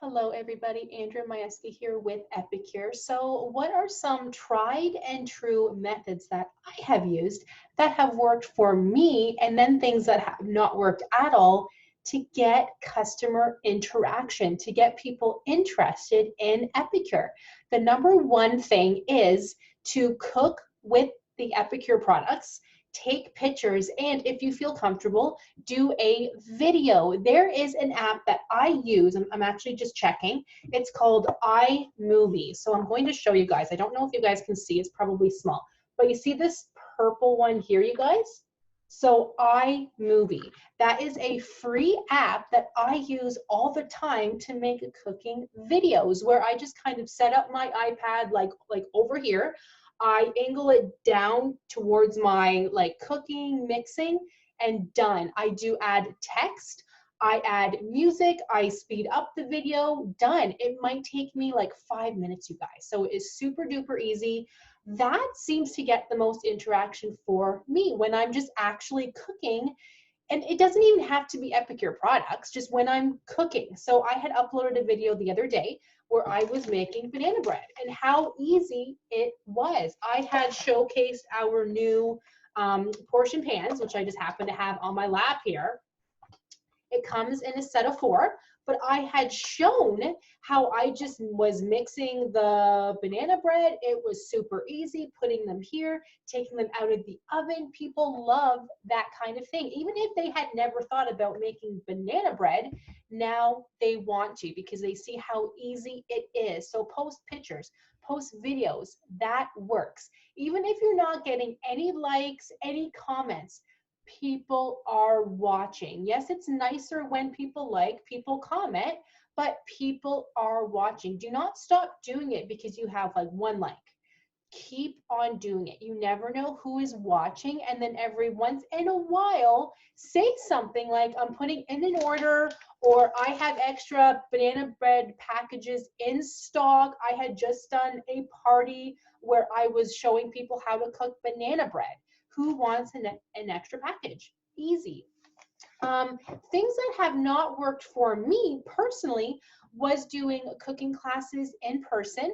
Hello everybody, Andrea Majewski here with Epicure. So what are some tried and true methods that I have used that have worked for me, and then things that have not worked at all to get customer interaction, to get people interested in Epicure? The number one thing is to cook with the Epicure products, take pictures, and if you feel comfortable, do a video. There is an app that I use. I'm actually just checking. It's called iMovie. So I'm going to show you guys. I don't know if you guys can see. It's probably small. But you see this purple one here, you guys? So iMovie. That is a free app that I use all the time to make cooking videos where I just kind of set up my iPad like over here. I angle it down towards my cooking, mixing, and done. I do add text, I add music, I speed up the video, done. It might take me like 5 minutes, you guys. So it is super duper easy. That seems to get the most interaction for me when I'm just actually cooking. And it doesn't even have to be Epicure products, just when I'm cooking. So I had uploaded a video the other day where I was making banana bread and how easy it was. I had showcased our new portion pans, which I just happen to have on my lap here. It comes in a set of 4, but I had shown how I just was mixing the banana bread. It was super easy, putting them here, taking them out of the oven. People love that kind of thing. Even if they had never thought about making banana bread, now they want to because they see how easy it is. So post pictures, post videos, that works. Even if you're not getting any likes, any comments, people are watching. Yes, it's nicer when people like, people comment, but people are watching. Do not stop doing it because you have like 1 like. Keep on doing it. You never know who is watching, and then every once in a while say something like, I'm putting in an order, or I have extra banana bread packages in stock. I had just done a party where I was showing people how to cook banana bread. Who wants an extra package? Easy. Things that have not worked for me personally was doing cooking classes in person.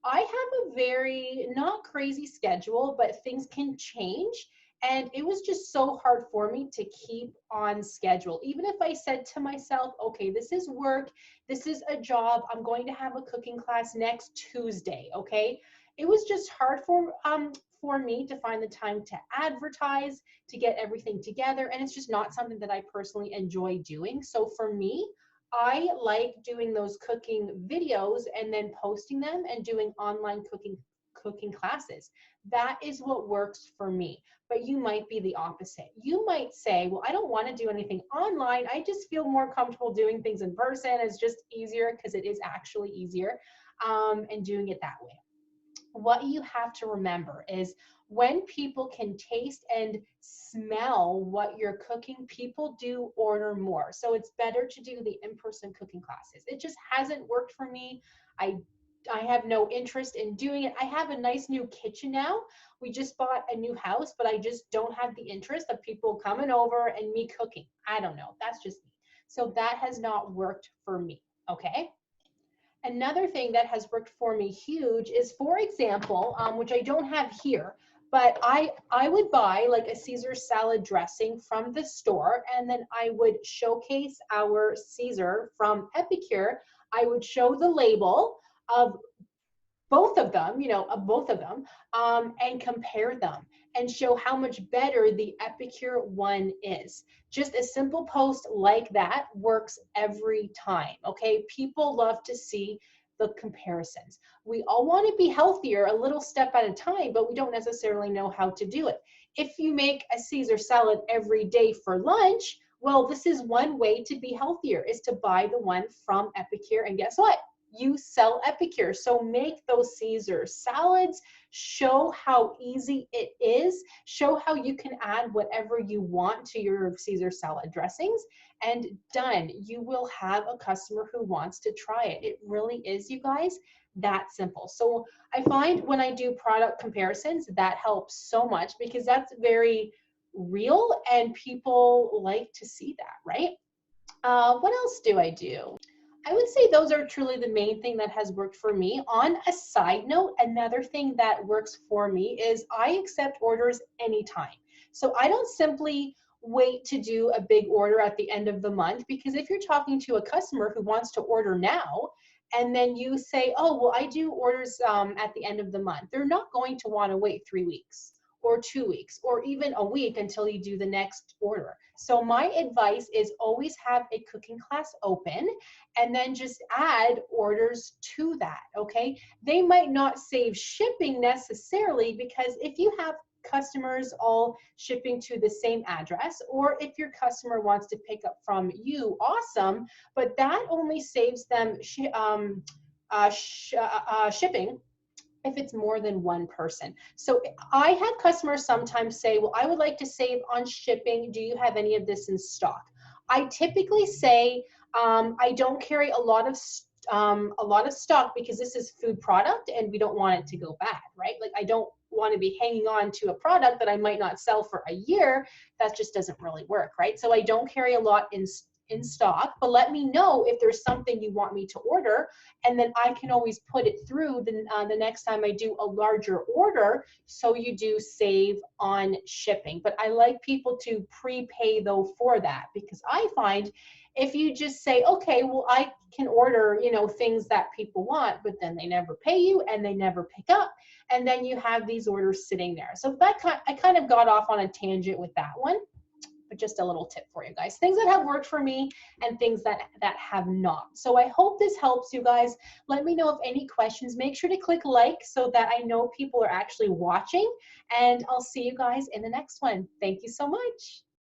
I have a very not crazy schedule, but things can change. And it was just so hard for me to keep on schedule. Even if I said to myself, okay, this is work, this is a job, I'm going to have a cooking class next Tuesday, okay? It was just hard for me to find the time to advertise, to get everything together, and it's just not something that I personally enjoy doing. So for me, I like doing those cooking videos and then posting them and doing online cooking classes. That is what works for me. But you might be the opposite. You might say, well, I don't want to do anything online. I just feel more comfortable doing things in person. It's just easier because it is actually easier, and doing it that way. What you have to remember is when people can taste and smell what you're cooking, people do order more. So it's better to do the in-person cooking classes. It just hasn't worked for me. I have no interest in doing it. I have a nice new kitchen now. We just bought a new house, but I just don't have the interest of people coming over and me cooking. I don't know. That's just me. So that has not worked for me. Okay. Another thing that has worked for me huge is, for example, which I don't have here, but I would buy like a Caesar salad dressing from the store, and then I would showcase our Caesar from Epicure. I would show the label of both of them, of both of them, and compare them and show how much better the Epicure one is. Just a simple post like that works every time, okay? People love to see the comparisons. We all want to be healthier a little step at a time, but we don't necessarily know how to do it. If you make a Caesar salad every day for lunch, well, this is one way to be healthier, is to buy the one from Epicure, and guess what? You sell Epicure. So make those Caesar salads, show how easy it is, show how you can add whatever you want to your Caesar salad dressings, and done. You will have a customer who wants to try it. It really is, you guys, that simple. So I find when I do product comparisons, that helps so much because that's very real and people like to see that, right? What else do I do? I would say those are truly the main thing that has worked for me. On a side note, another thing that works for me is I accept orders anytime. So I don't simply wait to do a big order at the end of the month, because if you're talking to a customer who wants to order now, and then you say, oh, well, I do orders at the end of the month, they're not going to want to wait 3 weeks or 2 weeks or even a week until you do the next order. So my advice is always have a cooking class open and then just add orders to that, okay? They might not save shipping necessarily, because if you have customers all shipping to the same address, or if your customer wants to pick up from you, awesome, but that only saves them shipping if it's more than one person. So I have customers sometimes say, well, I would like to save on shipping. Do you have any of this in stock? I typically say, I don't carry a lot of stock, because this is food product and we don't want it to go bad, right? Like, I don't want to be hanging on to a product that I might not sell for a year. That just doesn't really work, right? So I don't carry a lot in stock, but let me know if there's something you want me to order, and then I can always put it through the next time I do a larger order, so you do save on shipping. But I like people to prepay though for that, because I find if you just say, okay, well, I can order, things that people want, but then they never pay you and they never pick up, and then you have these orders sitting there. So I kind of got off on a tangent with that one. But just a little tip for you guys, things that have worked for me and things that have not. So I hope this helps you guys. Let me know if any questions. Make sure to click like so that I know people are actually watching, and I'll see you guys in the next one. Thank you so much.